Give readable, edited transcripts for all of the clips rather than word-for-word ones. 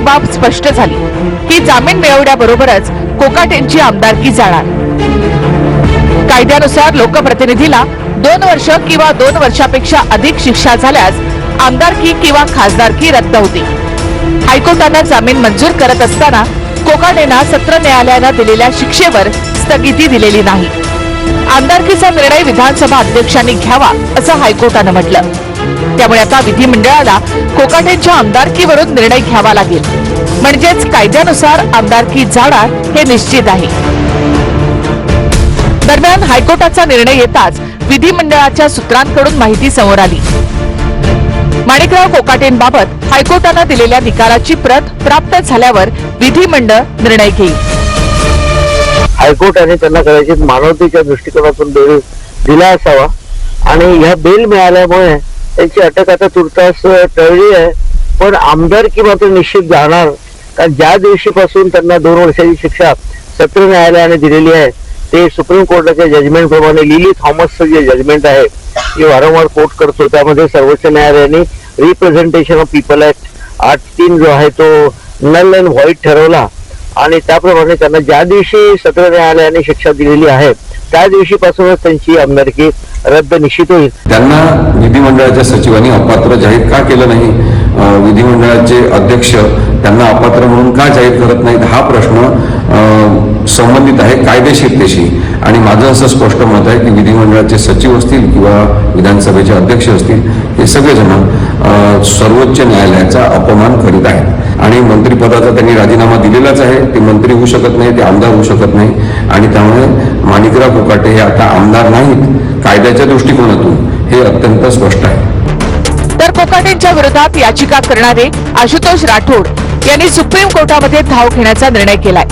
बाब स्पष्ट झाली की जामीन मिळवण्याबरोबरच कोकाटेंची आमदारकी जाणार। कायद्यानुसार लोकप्रतिनिधीला 2 वर्ष किंवा 2 वर्षापेक्षा अधिक शिक्षा झाल्यास आमदारकी किंवा खासदारकी रद्द होते। हायकोर्टाने जामीन मंजूर करत असताना कोकाटेंना सत्र न्यायालयाने दिलेल्या शिक्षेवर स्थगिती दिलेली नाही। आमदारकीचा निर्णय विधानसभा अध्यक्षांनी घ्यावा असं हायकोर्टाने म्हटलं। त्यामुळे आता विधिमंडळाला कोकाटेंच्या आमदारकीवरून निर्णय घ्यावा लागेल, म्हणजेच कायद्यानुसार आमदारकी जाणार हे निश्चित आहे। दरम्यान हायकोर्टाचा निर्णय येताच विधिमंडळाच्या सूत्रांकडून माहिती समोर आली। माणिकराव कोकाटेंबाबत हायकोर्टाने दिलेल्या निकालाची प्रत प्राप्त झाल्यावर विधिमंडळ निर्णय घेईल। हायकोर्टाने त्यांना कदाचित मानवतेच्या दृष्टिकोनातून बेल दिला असावा आणि ह्या बेल मिळाल्यामुळे त्यांची अटक आता तुर्तास टळली आहे। पण आमदारकी मात्र निश्चित जाणार, कारण ज्या दिवशीपासून त्यांना 2 वर्षाची शिक्षा सत्र न्यायालयाने दिलेली आहे ते सुप्रीम कोर्टाच्या जजमेंट प्रमाणे लिली थॉमसचं जे जजमेंट आहे ते वारंवार कोर्ट करतो, त्यामध्ये सर्वोच्च न्यायालयाने रिप्रेझेंटेशन ऑफ पीपल ऍक्ट 8(3) जो आहे तो नल अँड व्हॉइड ठरवला आणि त्याप्रमाणे त्यांना ज्या दिवशी सत्र न्यायालयाने शिक्षा दिलेली आहे त्या दिवशीपासूनच त्यांची आमदारकी रद्द निश्चित होईल। त्यांना विधिमंडळाच्या सचिवांनी अपात्र जाहीर का केलं नाही, विधिमंडळाचे अध्यक्ष त्यांना अपात्र म्हणून का जाहीर करत नाहीत, हा प्रश्न संबंधित आहे कायदेशीरतेशी। आणि माझं असं स्पष्ट मत आहे की विधिमंडळाचे सचिव असतील किंवा विधानसभेचे अध्यक्ष असतील हे सगळेजण सर्वोच्च न्यायालयाचा अपमान करीत आहेत आणि मंत्रिपदाचा त्यांनी राजीनामा दिलेलाच आहे। ते मंत्री होऊ शकत नाही, ते आमदार होऊ शकत नाही आणि त्यामुळे माणिकराव कोकाटे हे आता आमदार नाहीत कायद्याच्या दृष्टिकोनातून, हे अत्यंत स्पष्ट आहे। तर कोकाटेंच्या विरोधात याचिका करणारे आशुतोष राठोड यांनी सुप्रीम कोर्टामध्ये धाव घेण्याचा निर्णय केलाय।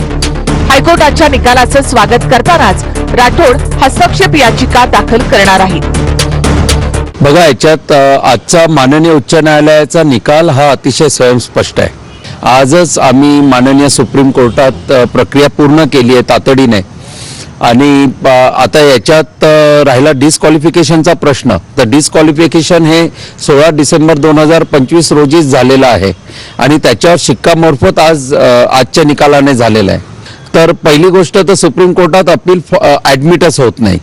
हायकोर्टाच्या निकालाचं स्वागत करतानाच राठोड हस्तक्षेप याचिका दाखल करणार आहेत। बघा, याच्यात आजचा माननीय उच्च न्यायालयाचा निकाल हा अतिशय स्वयंस्पष्ट आहे। आजच आम्ही माननीय सुप्रीम कोर्टात प्रक्रिया पूर्ण केली आहे तातडीने आणि आता याच्यात राहिला डिस्क्वालिफिकेशनचा प्रश्न। तर डिस्क्वालिफिकेशन हे 16 डिसेंबर 2025 रोजी झालेलं आहे आणि त्याच्यावर शिक्कामोर्फत आजच्या निकालाने झालेलं आहे। तर पहिली गोष्ट तर सुप्रीम कोर्टात अपील ऍडमिटच होत नाही।